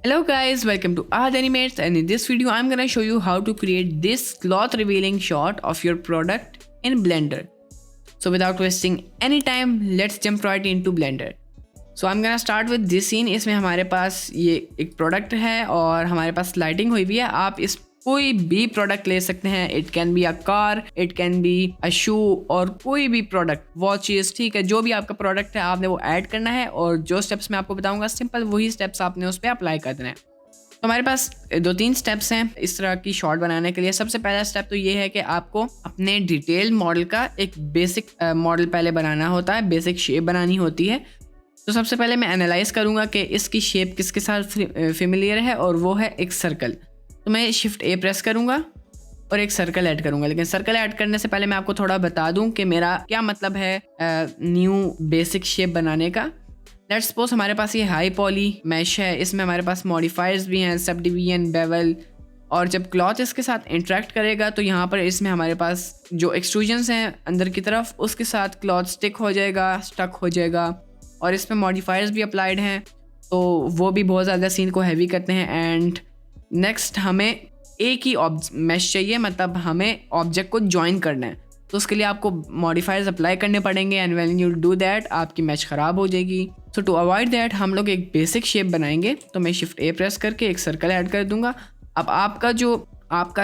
Hello guys, welcome to Ahad Animates, and in this video I'm gonna show you how to create this cloth revealing shot of your product in Blender. So without wasting any time, let's jump right into Blender. So I'm gonna start with this scene. इसमें हमारे पास ये एक product है और हमारे पास lighting हुई हुई है. आप इस कोई भी प्रोडक्ट ले सकते हैं. It can be a car, it can be a shoe और कोई भी प्रोडक्ट, वॉचेस, ठीक है. जो भी आपका प्रोडक्ट है आपने वो ऐड करना है और जो स्टेप्स मैं आपको बताऊंगा सिंपल वही स्टेप्स आपने उस पर अप्लाई कर देना है. तो हमारे पास 2-3 स्टेप्स हैं इस तरह की शॉट बनाने के लिए. सबसे पहला स्टेप तो ये है कि आपको अपने डिटेल मॉडल का एक बेसिक मॉडल पहले बनाना होता है, बेसिक शेप बनानी होती है. तो सबसे पहले मैं एनालाइज करूँगा कि इसकी शेप किसके साथ फेमिलियर है और वो है एक सर्कल. तो मैं शिफ्ट ए प्रेस करूँगा और एक सर्कल ऐड करूँगा. लेकिन सर्कल ऐड करने से पहले मैं आपको थोड़ा बता दूँ कि मेरा क्या मतलब है न्यू बेसिक शेप बनाने का. लेट्स सपोज हमारे पास ये हाई पॉली मैश है. इसमें हमारे पास मॉडिफायर्स भी हैं, सब डिवीजन, बेवल, और जब क्लॉथ इसके साथ इंटरेक्ट करेगा तो यहाँ पर इसमें हमारे पास जो एक्सट्रूजन्स हैं अंदर की तरफ उसके साथ क्लॉथ स्टिक हो जाएगा, स्टक हो जाएगा. और इसमें मॉडिफायर्स भी अप्लाइड हैं तो वो भी बहुत ज़्यादा सीन को हैवी करते हैं. एंड नेक्स्ट हमें एक ही मैश चाहिए, मतलब हमें ऑब्जेक्ट को ज्वाइन करना है. तो उसके लिए आपको मॉडिफायर्स अप्लाई करने पड़ेंगे and when you do that आपकी मैच ख़राब हो जाएगी. सो टू अवॉइड दैट हम लोग एक बेसिक शेप बनाएंगे. तो मैं शिफ्ट ए प्रेस करके एक सर्कल ऐड कर दूंगा. अब आपका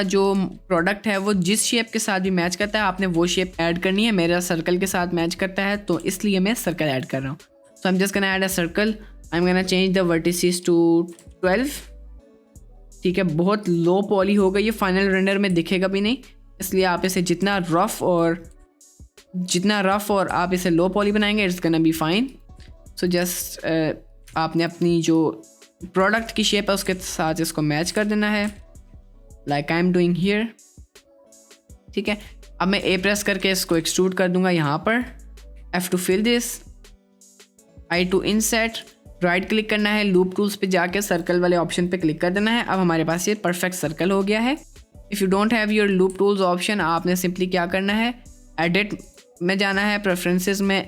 जो प्रोडक्ट है वो जिस शेप के साथ भी मैच करता है आपने वो शेप ऐड करनी है. मेरा सर्कल के साथ मैच करता है तो इसलिए मैं सर्कल ऐड कर रहा हूँ. So I am just gonna add a circle. I am gonna change the vertices to 12. ठीक है, बहुत लो पॉली हो गई, ये फाइनल रेंडर में दिखेगा भी नहीं, इसलिए आप इसे जितना रफ और आप इसे लो पॉली बनाएंगे it's gonna be fine. So just आपने अपनी जो प्रोडक्ट की शेप है उसके साथ इसको मैच कर देना है, like I am doing here. ठीक है, अब मैं ए प्रेस करके इसको एक्सट्रूड कर दूंगा यहाँ पर. F to fill this, I to inset, right click करना है, लूप टूल्स पे जाके सर्कल वाले ऑप्शन पे क्लिक कर देना है. अब हमारे पास ये परफेक्ट सर्कल हो गया है. If you don't have your loop tools option आपने सिंपली क्या करना है, एडिट में जाना है, प्रेफरेंसेस में,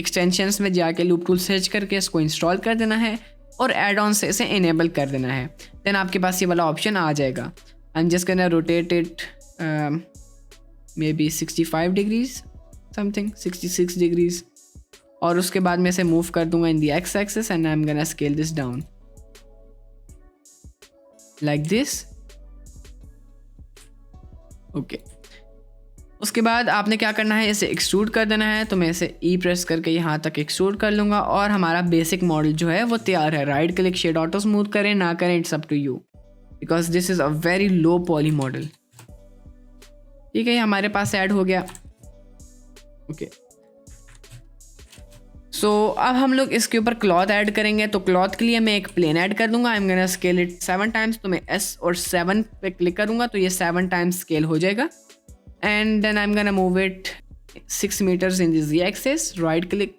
एक्सटेंशंस में जाके लूप टूल सर्च करके इसको इंस्टॉल कर देना है और एड ऑन से इसे इनेबल कर देना है. देन आपके पास ये वाला ऑप्शन आ जाएगा. I am just gonna rotate it maybe 65 degrees something, 66 degrees. और उसके बाद मैं इसे मूव कर दूंगा in the X axis and I am gonna scale this down like this. Okay, उसके बाद आपने क्या करना है, इसे एक्सट्रूड कर देना है. तो मैं इसे ई प्रेस करके यहाँ तक एक्सट्रूड कर लूँगा और हमारा बेसिक मॉडल जो है वो तैयार है. Right click, shade auto smooth करें ना करें it's up to you, because this is a very low poly model. ठीक है, हमारे पास ऐड हो गया. ओके, सो अब हम लोग इसके ऊपर क्लॉथ ऐड करेंगे. तो क्लॉथ के लिए मैं एक प्लेन ऐड कर दूंगा. आई am gonna scale it 7 times. तो मैं S और 7 पे क्लिक करूंगा तो ये 7 टाइम्स स्केल हो जाएगा. And then I am gonna move it 6 metres in the Z axis, right click,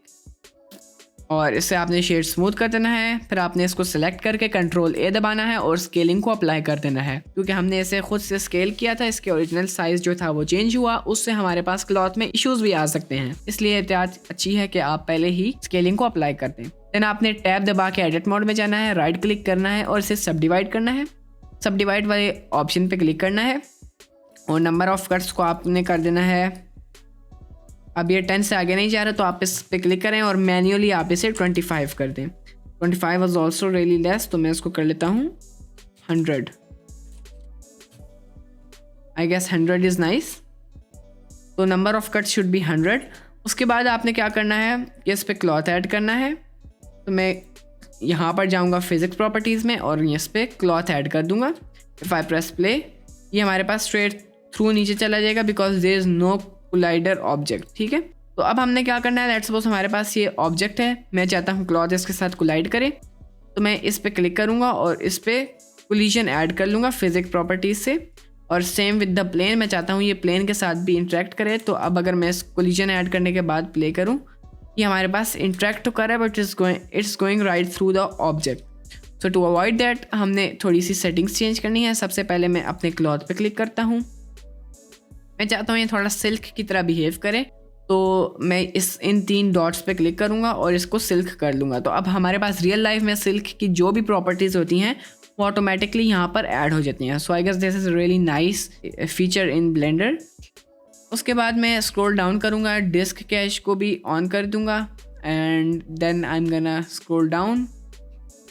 और इससे आपने शेड स्मूथ कर देना है. फिर आपने इसको सेलेक्ट करके कंट्रोल A दबाना है और स्केलिंग को अप्लाई कर देना है. क्योंकि हमने इसे खुद से स्केल किया था, इसके ओरिजिनल साइज जो था वो चेंज हुआ, उससे हमारे पास क्लॉथ में इश्यूज भी आ सकते हैं. इसलिए एहतियात अच्छी है कि आप पहले ही स्केलिंग को अप्लाई कर दें. देन आपने टैब दबा के एडिट मोड में जाना है, राइट क्लिक करना है और इसे सब डिवाइड करना है. सब डिवाइड वाले ऑप्शन पे क्लिक करना है और नंबर ऑफ कट्स को आपने कर देना है. अब ये 10 से आगे नहीं जा रहा तो आप इस पे क्लिक करें और मैन्युअली आप इसे 25 कर दें. 25 वाज आल्सो रियली लेस, तो मैं इसको कर लेता हूँ 100. I guess 100 is nice. तो number of cuts should be 100. उसके बाद आपने क्या करना है कि इस पे क्लॉथ ऐड करना है. तो मैं यहाँ पर जाऊँगा फिजिक्स प्रॉपर्टीज़ में और इस पे क्लॉथ ऐड कर दूँगा. इफ़ आई प्रेस प्ले ये हमारे पास स्ट्रेट थ्रू नीचे चला जाएगा because there is no collider object. ठीक है, तो अब हमने क्या करना है, लेट्स सपोज हमारे पास ये ऑब्जेक्ट है, मैं चाहता हूँ क्लॉथ इसके साथ कोलाइड करे. तो मैं इस पे क्लिक करूँगा और इस पे कोलिजन ऐड कर लूँगा फिजिक्स प्रॉपर्टीज से. और सेम विद द प्लेन, मैं चाहता हूँ ये प्लेन के साथ भी इंटरेक्ट करे. तो अब अगर मैं इस कोलिजन ऐड करने के बाद प्ले करूँ, ये हमारे पास इंटरेक्ट तो कर रहा है but it's going right through the object. So to avoid that हमने थोड़ी सी सेटिंग्स चेंज करनी है. सबसे पहले मैं अपने क्लॉथ पे क्लिक करता हूँ. मैं चाहता हूँ ये थोड़ा सिल्क की तरह बिहेव करे. तो मैं इन 3 डॉट्स पे क्लिक करूँगा और इसको सिल्क कर लूँगा। तो अब हमारे पास रियल लाइफ में सिल्क की जो भी प्रॉपर्टीज़ होती हैं वो ऑटोमेटिकली यहाँ पर ऐड हो जाती हैं। So I guess this is really nice feature in Blender. उसके बाद मैं स्क्रॉल डाउन करूँगा, डिस्क कैश को भी ऑन कर दूँगा and then I am gonna scroll down,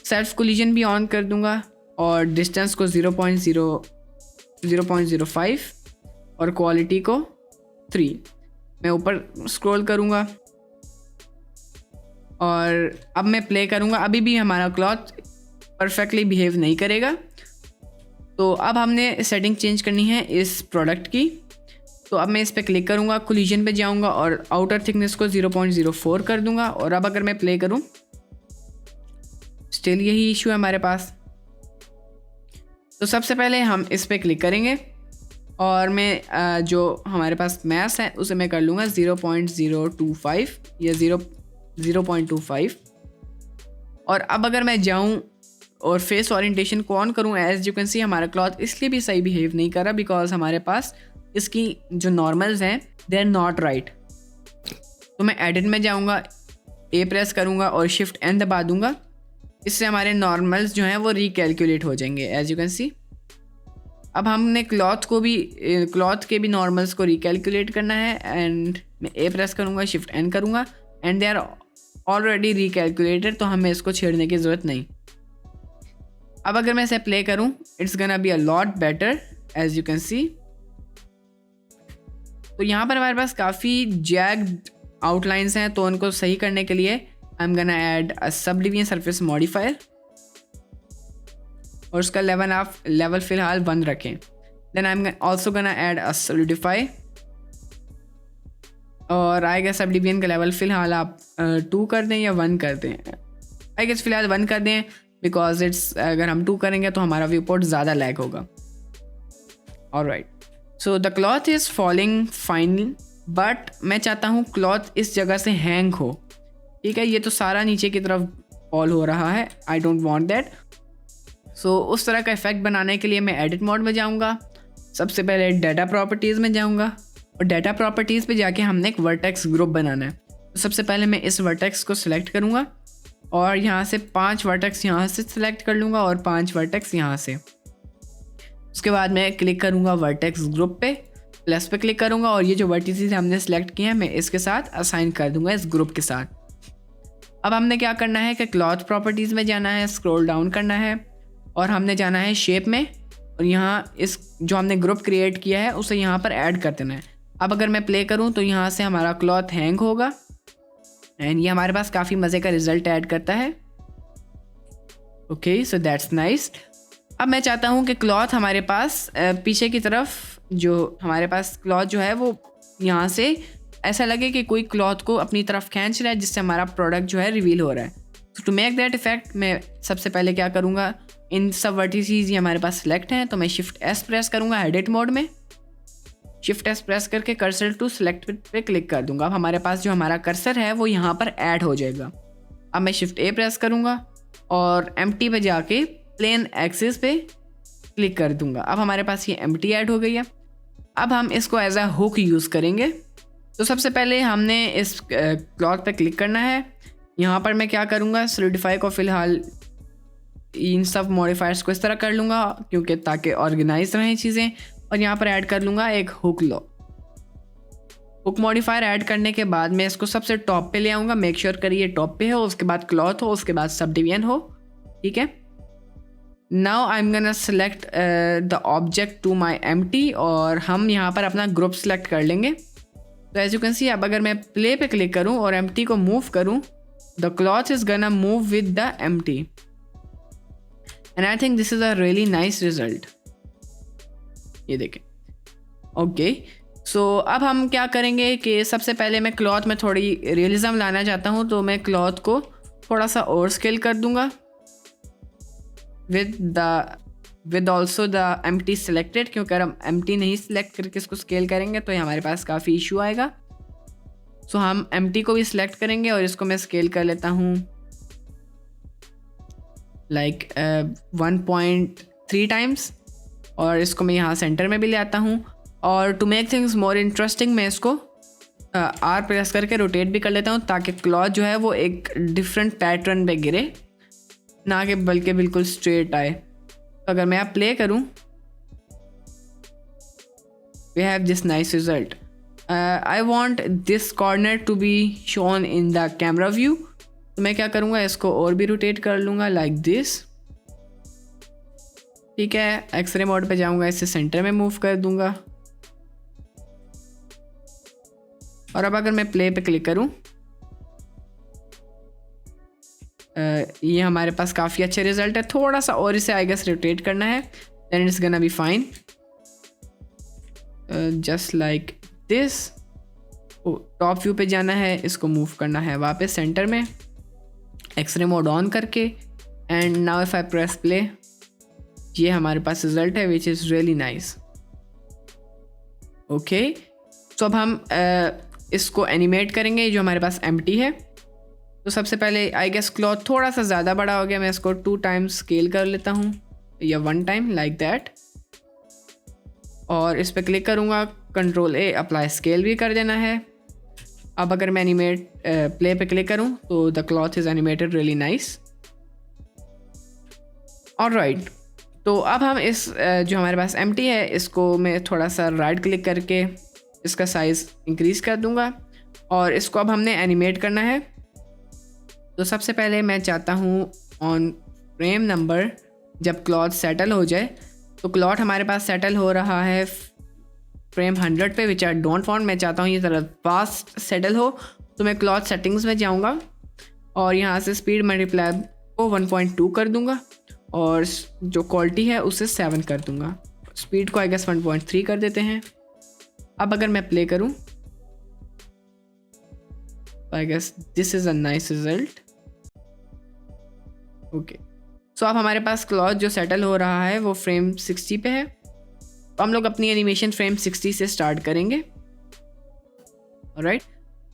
self collision भी ऑन कर दूँगा और डिस्टेंस को 0.05 और क्वालिटी को 3। मैं ऊपर स्क्रॉल करूँगा और अब मैं प्ले करूँगा। अभी भी हमारा क्लॉथ परफेक्टली बिहेव नहीं करेगा। तो अब हमने सेटिंग चेंज करनी है इस प्रोडक्ट की। तो अब मैं इस पर क्लिक करूँगा, कोलिजन पे जाऊँगा और आउटर थिकनेस को 0.04 कर दूँगा। और अब अगर मैं प्ले करूँ, स्टिल यही इशू है हमारे पास। तो सबसे पहले हम इस पर क्लिक करेंगे और मैं जो हमारे पास मैस है उसे मैं कर लूँगा 0.025 या 0.25। और अब अगर मैं जाऊँ और फेस ओरिएंटेशन को ऑन करूँ, एज यू कैन सी हमारा क्लॉथ इसलिए भी सही बिहेव नहीं कर रहा बिकॉज हमारे पास इसकी जो नॉर्मल्स हैं दे आर नॉट राइट। तो मैं एडिट में जाऊँगा, ए प्रेस करूँगा और शिफ्ट एन दबा दूँगा। इससे हमारे नॉर्मल्स जो हैं वो रिकैलकुलेट हो जाएंगे एज यू कैन सी। अब हमने क्लॉथ के भी नॉर्मल्स को रिकैलकुलेट करना है एंड मैं ए प्रेस करूँगा, शिफ्ट एन करूँगा एंड दे आर ऑलरेडी रिकैलकुलेटेड। तो हमें इसको छेड़ने की ज़रूरत नहीं। अब अगर मैं इसे प्ले करूँ, it's gonna be a lot better as you can see. तो यहाँ पर हमारे पास काफ़ी जैग्ड आउटलाइंस हैं, तो उनको सही करने के लिए आई am gonna add a sub division surface modifier और उसका लेवल फ़िलहाल 1 रखें। Then I am also gonna add a solidify और आई गेस सब डिवीजन का लेवल फ़िलहाल आप 2 कर दें या 1 कर दें। आई गेस फ़िलहाल 1 कर दें बिकॉज अगर हम 2 करेंगे तो हमारा व्यू पोर्ट ज़्यादा लैग होगा। Alright, so the cloth is falling fine, but मैं चाहता हूँ क्लॉथ इस जगह से हैंग हो। ठीक है, ये तो सारा नीचे की तरफ फॉल हो रहा है, आई डोंट वांट दैट। सो उस तरह का इफेक्ट बनाने के लिए मैं एडिट मोड में जाऊँगा। सबसे पहले डाटा प्रॉपर्टीज़ में जाऊँगा और डाटा प्रॉपर्टीज़ पे जाके हमने एक वर्टेक्स ग्रुप बनाना है। तो सबसे पहले मैं इस वर्टेक्स को सिलेक्ट करूँगा और यहाँ से 5 वर्टेक्स यहाँ से सिलेक्ट कर लूँगा और 5 वर्टेक्स यहाँ से। उसके बाद मैं क्लिक करूँगा वर्टेक्स ग्रुप पे, प्लस पे क्लिक करूँगा और ये जो वर्टिसेस हमने सेलेक्ट किए हैं मैं इसके साथ असाइन कर दूँगा इस ग्रुप के साथ। अब हमने क्या करना है कि क्लॉथ प्रॉपर्टीज़ में जाना है, स्क्रॉल डाउन करना है और हमने जाना है शेप में और यहाँ इस जो हमने ग्रुप क्रिएट किया है उसे यहाँ पर ऐड कर देना है। अब अगर मैं प्ले करूँ तो यहाँ से हमारा क्लॉथ हैंग होगा एंड ये हमारे पास काफ़ी मज़े का रिजल्ट ऐड करता है। Okay, so that's nice. अब मैं चाहता हूँ कि क्लॉथ हमारे पास पीछे की तरफ जो हमारे पास क्लॉथ जो है वो यहाँ से ऐसा लगे कि कोई क्लॉथ को अपनी तरफ खींच रहा है, जिससे हमारा प्रोडक्ट जो है रिवील हो रहा है। तो टू मेक दैट इफेक्ट मैं सबसे पहले क्या करूँगा, इन सब वर्टिसेस ये हमारे पास सिलेक्ट हैं तो मैं शिफ्ट एस प्रेस करूँगा एडिट मोड में। शिफ्ट एस प्रेस करके कर्सर टू सिलेक्ट पे क्लिक कर दूंगा। अब हमारे पास जो हमारा कर्सर है वो यहाँ पर ऐड हो जाएगा। अब मैं शिफ्ट ए प्रेस करूँगा और एम्प्टी पे जाके प्लेन एक्सिस पे क्लिक कर दूंगा। अब हमारे पास ये एम्प्टी ऐड हो गई है। अब हम इसको एज अ हुक यूज़ करेंगे। तो सबसे पहले हमने इस क्लॉथ पे क्लिक करना है। यहाँ पर मैं क्या करूँगा, सॉलिडिफाई को फ़िलहाल इन सब मॉडिफायर्स को इस तरह कर लूँगा क्योंकि ताकि ऑर्गेनाइज रहें चीज़ें, और यहाँ पर ऐड कर लूँगा एक हुक हुक मॉडिफायर ऐड करने के बाद मैं इसको सबसे टॉप पे ले आऊँगा। मेक श्योर करिए टॉप पे हो, उसके बाद क्लॉथ हो, उसके बाद सब डिवीजन हो। ठीक है, now I am gonna select the object to my empty और हम यहाँ पर अपना ग्रुप सेलेक्ट कर लेंगे। तो एज यू कैन सी अब अगर मैं प्ले पे क्लिक करूँ और एम्प्टी को मूव करूँ, the cloth is gonna move with the empty and I think this is a really nice result. ये देखें। ओके, सो अब हम क्या करेंगे कि सबसे पहले मैं क्लॉथ में थोड़ी रियलिज्म लाना चाहता हूँ, तो मैं क्लॉथ को थोड़ा सा और स्केल कर दूंगा with also the empty selected, क्योंकि अगर हम एम्प्टी नहीं सिलेक्ट करके इसको स्केल करेंगे तो ये हमारे पास काफ़ी इशू आएगा। सो हम एम्प्टी को भी सिलेक्ट करेंगे और इसको मैं स्केल कर लेता हूँ लाइक 1.3 टाइम्स और इसको मैं यहाँ सेंटर में भी ले आता हूँ। और to make things more interesting मैं इसको आर प्रेस करके रोटेट भी कर लेता हूँ ताकि क्लॉथ जो है वो एक डिफरेंट पैटर्न पे गिरे, ना कि बल्कि बिल्कुल स्ट्रेट आए। तो अगर मैं आप प्ले करूँ, we have this nice result. I want this corner to be shown in the camera view. तो मैं क्या करूँगा, इसको और भी रोटेट कर लूँगा लाइक दिस। ठीक है, एक्सरे मोड पे जाऊँगा, इसे सेंटर में मूव कर दूँगा। और अब अगर मैं प्ले पे क्लिक करूँ, ये हमारे पास काफ़ी अच्छे रिजल्ट है। थोड़ा सा और इसे आई गेस रोटेट करना है, then it's gonna be fine, just like this. Top view पे जाना है, इसको मूव करना है वापस सेंटर में, एक्सरे मोड ऑन करके। And now if I press play, ये हमारे पास रिजल्ट है which is really nice. Okay, तो अब हम इसको एनिमेट करेंगे जो हमारे पास एम्प्टी है। तो सबसे पहले आई गेस क्लॉथ थोड़ा सा ज़्यादा बड़ा हो गया, मैं इसको 2 टाइम्स स्केल कर लेता हूँ या 1 टाइम लाइक दैट। और इस पर क्लिक करूँगा, कंट्रोल ए अप्लाई स्केल भी कर देना है। अब अगर मैं एनिमेट प्ले पे क्लिक करूँ तो the cloth is animated really nice. Alright, तो अब हम इस जो हमारे पास एम्प्टी है, इसको मैं थोड़ा सा राइट क्लिक करके इसका साइज़ इंक्रीज़ कर दूंगा और इसको अब हमने एनिमेट करना है। तो सबसे पहले मैं चाहता हूँ ऑन फ्रेम नंबर, जब क्लॉथ सेटल हो जाए, तो क्लॉथ हमारे पास सेटल हो रहा है फ्रेम 100 पे, विच आई डोंट वांट। मैं चाहता हूँ ये ज़रा फास्ट सेटल हो। तो मैं क्लॉथ सेटिंग्स में जाऊँगा और यहाँ से स्पीड मल्टीप्लाई को 1.2 कर दूँगा और जो क्वालिटी है उसे 7 कर दूँगा। स्पीड को आई गेस 1.3 कर देते हैं। अब अगर मैं प्ले करूँ, I guess this is a nice result. Okay, so अब हमारे पास क्लॉथ जो सेटल हो रहा है वो फ्रेम 60 पे है। तो हम लोग अपनी एनिमेशन फ्रेम 60 से स्टार्ट करेंगे। Alright,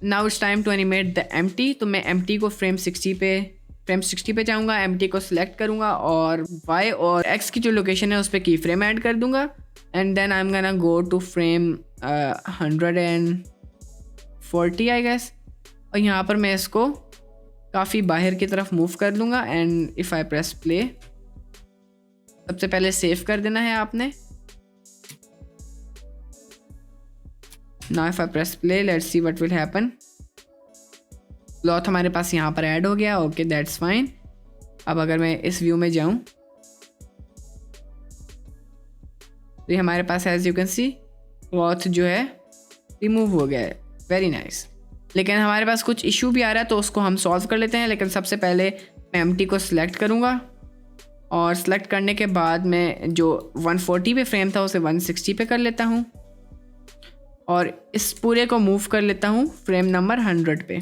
now it's time to animate the empty. तो मैं एम्प्टी को फ्रेम 60 पे जाऊँगा, एम्प्टी को सिलेक्ट करूँगा और Y और X की जो लोकेशन है उस पर की फ्रेम ऐड कर दूँगा। And then I am gonna go to frame 140 I guess, और यहाँ पर मैं इसको काफ़ी बाहर की तरफ मूव कर दूँगा। And if I press play, सबसे पहले सेव कर देना है आपने। Now if I press play, let's see what will happen. Cloth हमारे पास यहाँ पर ऐड हो गया। Okay, that's fine. अब अगर मैं इस व्यू में जाऊँ तो ये हमारे पास as you can see cloth जो है रिमूव हो गया है। Very nice. लेकिन हमारे पास कुछ इशू भी आ रहा है तो उसको हम सॉल्व कर लेते हैं। लेकिन सबसे पहले मैं एम्प्टी को सिलेक्ट करूँगा और सिलेक्ट करने के बाद मैं जो 140 पे फ्रेम था उसे 160 पे कर लेता हूँ और इस पूरे को मूव कर लेता हूँ फ्रेम नंबर 100 पे,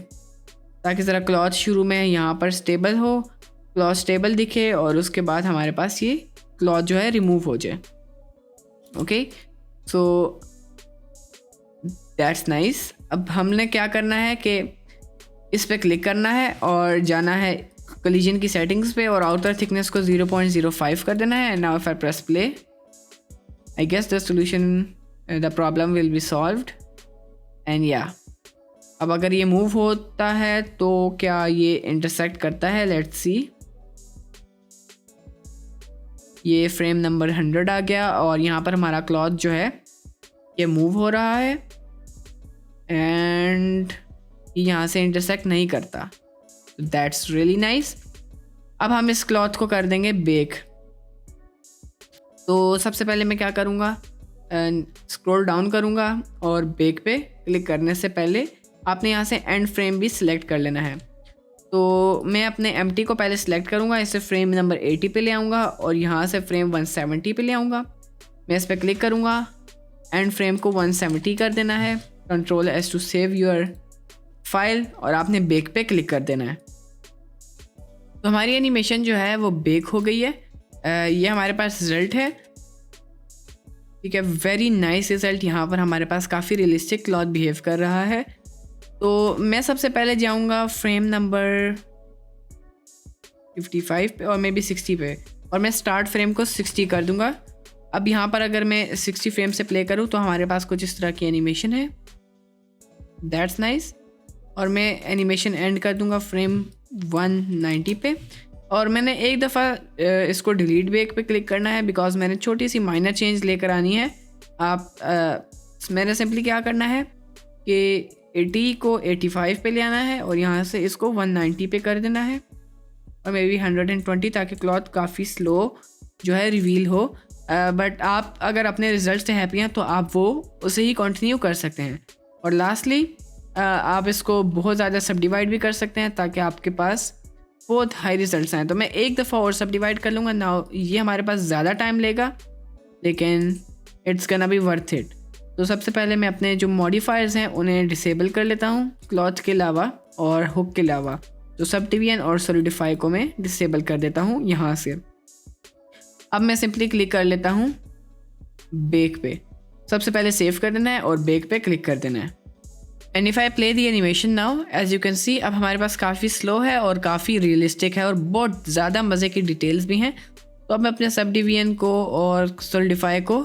ताकि ज़रा क्लॉथ शुरू में यहाँ पर स्टेबल हो, क्लॉथ स्टेबल दिखे और उसके बाद हमारे पास ये क्लॉथ जो है रिमूव हो जाए। Okay, so that's nice. अब हमने क्या करना है कि इस पर क्लिक करना है और जाना है कोलिजन की सेटिंग्स पे और आउटर थिकनेस को 0.05 कर देना है। Now if I press play, I guess the solution the problem will be solved. And yeah, अब अगर ये मूव होता है तो क्या ये इंटरसेक्ट करता है, लेट्स सी। ये फ्रेम नंबर 100 आ गया और यहाँ पर हमारा क्लॉथ जो है ये मूव हो रहा है एंड यहाँ से इंटरसेक्ट नहीं करता। That's really nice. अब हम इस क्लॉथ को कर देंगे बेक। तो सबसे पहले मैं क्या करूँगा, स्क्रॉल डाउन करूँगा और बेक पे क्लिक करने से पहले आपने यहाँ से एंड फ्रेम भी सिलेक्ट कर लेना है। तो मैं अपने एम्प्टी को पहले सिलेक्ट करूँगा, इसे फ्रेम नंबर 80 पे ले आऊँगा और यहाँ से फ्रेम 170 पे ले आऊँगा। मैं इस पर क्लिक करूँगा, एंड फ्रेम को 170 कर देना है, control S to save your file और आपने बेक पे क्लिक कर देना है। तो हमारी एनिमेशन जो है वो बेक हो गई है। ये हमारे पास रिजल्ट है। ठीक है, वेरी नाइस रिजल्ट। यहाँ पर हमारे पास काफ़ी रियलिस्टिक क्लॉथ बिहेव कर रहा है। तो मैं सबसे पहले जाऊँगा फ्रेम नंबर 55 पे और मे बी 60 पे और मैं स्टार्ट फ्रेम को 60 कर दूँगा। अब यहाँ पर अगर मैं 60 फ्रेम से प्ले करूँ तो हमारे पास कुछ इस तरह की एनिमेशन है। That's nice. और मैं एनिमेशन एंड कर दूंगा फ्रेम 190 पे। और मैंने एक दफ़ा इसको डिलीट बैक पे क्लिक करना है बिकॉज मैंने छोटी सी माइनर चेंज लेकर आनी है। मैंने सिंपली क्या करना है कि 80 को 85 पे ले आना है और यहाँ से इसको 190 पे कर देना है और मे बी 120, ताकि क्लॉथ काफ़ी स्लो जो है रिवील हो। बट आप अगर अपने रिज़ल्ट से हैप्पी हैं तो आप वो उसे ही कंटिन्यू कर सकते हैं। और लास्टली आप इसको बहुत ज़्यादा सब डिवाइड भी कर सकते हैं ताकि आपके पास बहुत हाई रिजल्ट्स आएँ। तो मैं एक दफ़ा और सब डिवाइड कर लूँगा ना। ये हमारे पास ज़्यादा टाइम लेगा लेकिन it's gonna be worth it. तो सबसे पहले मैं अपने जो मॉडिफायर्स हैं उन्हें डिसेबल कर लेता हूँ क्लॉथ के अलावा और हुक के अलावा। तो सब डिवीजन और सॉलिडिफाई को मैं डिसेबल कर देता हूँ यहाँ से। अब मैं सिंपली क्लिक कर लेता हूँ बेक पे। सबसे पहले सेव कर देना है और बेक पे क्लिक कर देना है। And if I play the animation now, as you can see अब हमारे पास काफ़ी स्लो है और काफ़ी रियलिस्टिक है और बहुत ज़्यादा मज़े की डिटेल्स भी हैं। तो अब मैं अपने सब डिवीजन को और सॉलिडिफाई को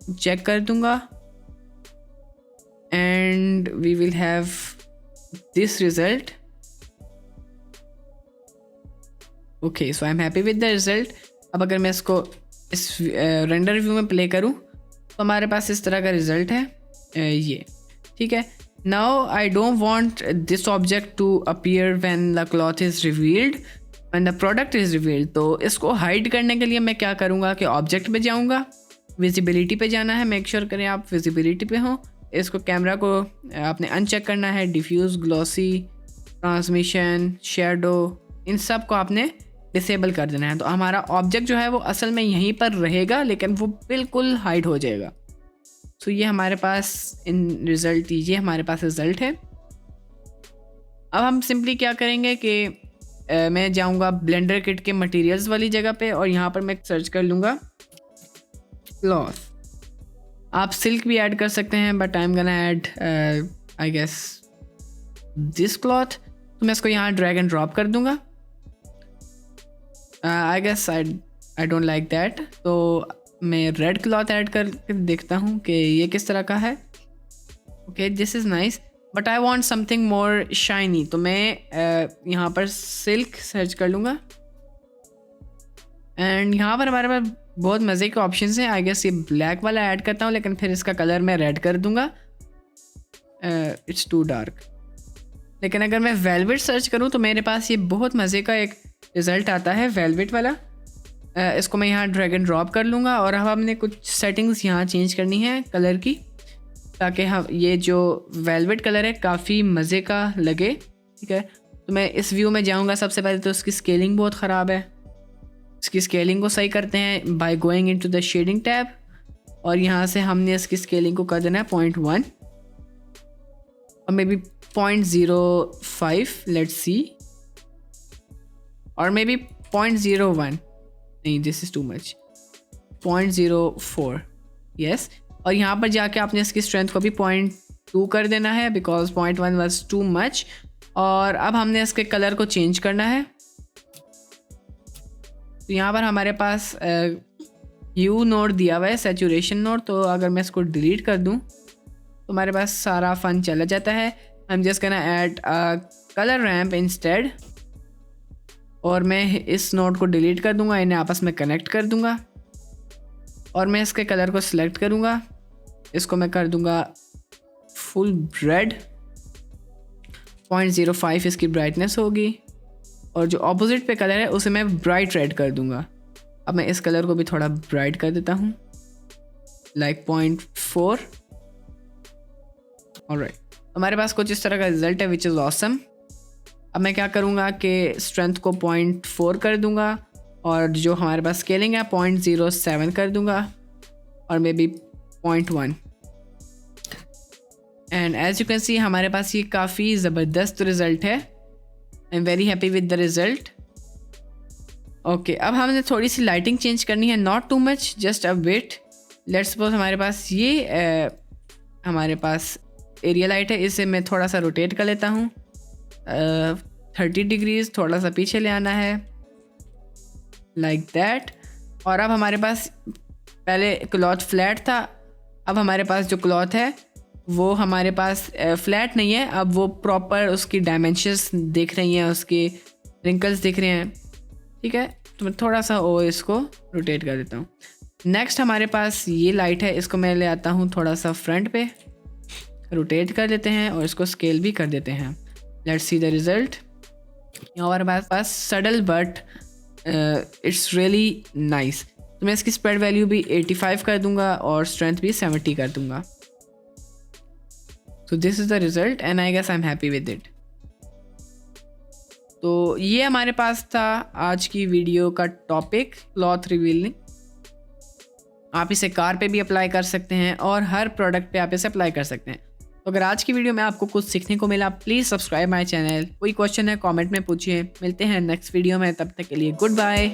चेक कर दूंगा and we will have this result. Okay, so I am happy with the result. अब अगर मैं इसको इस रेंडर व्यू में प्ले करूं तो हमारे पास इस तरह का रिजल्ट है ये, ठीक है। Now I don't want this object to appear when the cloth is revealed, when the product is revealed. तो इसको हाइड करने के लिए मैं क्या करूँगा कि ऑब्जेक्ट पे जाऊँगा, विजिबिलिटी पे जाना है, मेक श्योर करें आप विजिबिलिटी पे हों। इसको कैमरा को आपने अनचेक करना है, डिफ्यूज़, ग्लॉसी, ट्रांसमिशन, शेडो, इन सब को आपने डिसेबल कर देना है। तो हमारा ऑब्जेक्ट जो है वो असल में यहीं पर रहेगा लेकिन वो बिल्कुल हाइड हो जाएगा। तो ये हमारे पास ये हमारे पास रिज़ल्ट है। अब हम सिंपली क्या करेंगे कि मैं जाऊंगा ब्लेंडर किट के मटेरियल्स वाली जगह पे और यहाँ पर मैं सर्च कर लूँगा क्लॉथ। आप सिल्क भी ऐड कर सकते हैं but I am gonna add I guess this cloth. तो मैं इसको यहाँ ड्रैग एंड ड्रॉप कर दूँगा। I guess I don't like that. तो मैं रेड क्लॉथ ऐड कर देखता हूँ कि ये किस तरह का है। Okay, this is nice but I want something more shiny. तो मैं यहाँ पर सिल्क सर्च कर लूँगा एंड यहाँ पर हमारे पास बहुत मज़े के ऑप्शंस हैं। आई गेस ये ब्लैक वाला ऐड करता हूँ लेकिन फिर इसका कलर मैं रेड कर दूँगा, इट्स टू डार्क। लेकिन अगर मैं वेलवेट सर्च करूँ तो मेरे पास ये बहुत मज़े का एक रिज़ल्ट आता है वेलवेट वाला। इसको मैं यहाँ ड्रैग एंड ड्रॉप कर लूँगा और अब हमने कुछ सेटिंग्स यहाँ चेंज करनी है कलर की ताकि हम ये जो वेलवेट कलर है काफ़ी मज़े का लगे, ठीक है। तो मैं इस व्यू में जाऊँगा। सबसे पहले तो इसकी स्केलिंग बहुत ख़राब है, इसकी स्केलिंग को सही करते हैं by going into the shading tab और यहाँ से हमने इसकी स्केलिंग को कर देना है 0.1 और मे बी 0.05, लेट्स सी, और मे बी 0.01, नहीं this is too much, 0.04, yes. और यहाँ पर जाके आपने इसकी स्ट्रेंथ को भी 0.2 कर देना है बिकॉज 0.1 वाज टू मच। और अब हमने इसके कलर को चेंज करना है। तो यहाँ पर हमारे पास ह्यू नोड दिया हुआ है, सैचुरेशन नोड। तो अगर मैं इसको डिलीट कर दूँ तो हमारे पास सारा फन चला जाता है। I am just gonna add colour ramp instead और मैं इस नोड को डिलीट कर दूंगा, इन्हें आपस में कनेक्ट कर दूंगा और मैं इसके कलर को सिलेक्ट करूंगा। इसको मैं कर दूंगा फुल रेड, 0.05 इसकी ब्राइटनेस होगी और जो ऑपोजिट पे कलर है उसे मैं ब्राइट रेड कर दूंगा। अब मैं इस कलर को भी थोड़ा ब्राइट कर देता हूँ, लाइक 0.4। ऑलराइट, हमारे पास कुछ इस तरह का रिजल्ट है विच इज़ ऑसम। अब मैं क्या करूँगा कि स्ट्रेंथ को 0.4 कर दूँगा और जो हमारे पास स्केलिंग है 0.07 कर दूँगा और maybe 0.1। And as you can see हमारे पास ये काफ़ी ज़बरदस्त रिज़ल्ट है। I am very happy with the result. Okay, अब हमने थोड़ी सी लाइटिंग चेंज करनी है, not too much, just a bit. Let's suppose हमारे पास ये हमारे पास एरिया लाइट है, इसे मैं थोड़ा सा रोटेट कर लेता हूँ 30 डिग्रीज, थोड़ा सा पीछे ले आना है लाइक दैट। और अब हमारे पास पहले क्लॉथ फ्लैट था, अब हमारे पास जो क्लॉथ है वो हमारे पास फ्लैट नहीं है, अब वो प्रॉपर उसकी डायमेंशंस दिख रही हैं, उसके रिंकल्स दिख रहे हैं। ठीक है, तो मैं थोड़ा सा इसको रोटेट कर देता हूँ। नेक्स्ट हमारे पास ये लाइट है, इसको मैं ले आता हूँ थोड़ा सा फ्रंट पे, रोटेट कर देते हैं और इसको स्केल भी कर देते हैं। Let's see the result. हमारे पास सडल बट इट्स रियली नाइस। तो मैं इसकी स्प्रेड वैल्यू भी 85 कर दूंगा और स्ट्रेंथ भी 70 कर दूंगा। So this is the result and I guess I am happy with it. तो ये हमारे पास था आज की वीडियो का टॉपिक, क्लॉथ रिवीलिंग। आप इसे कार पे भी अप्लाई कर सकते हैं और हर प्रोडक्ट पे आप इसे अप्लाई कर सकते हैं। तो अगर आज की वीडियो में आपको कुछ सीखने को मिला, प्लीज़ सब्सक्राइब माय चैनल। कोई क्वेश्चन है कमेंट में पूछिए। मिलते हैं नेक्स्ट वीडियो में, तब तक के लिए गुड बाय।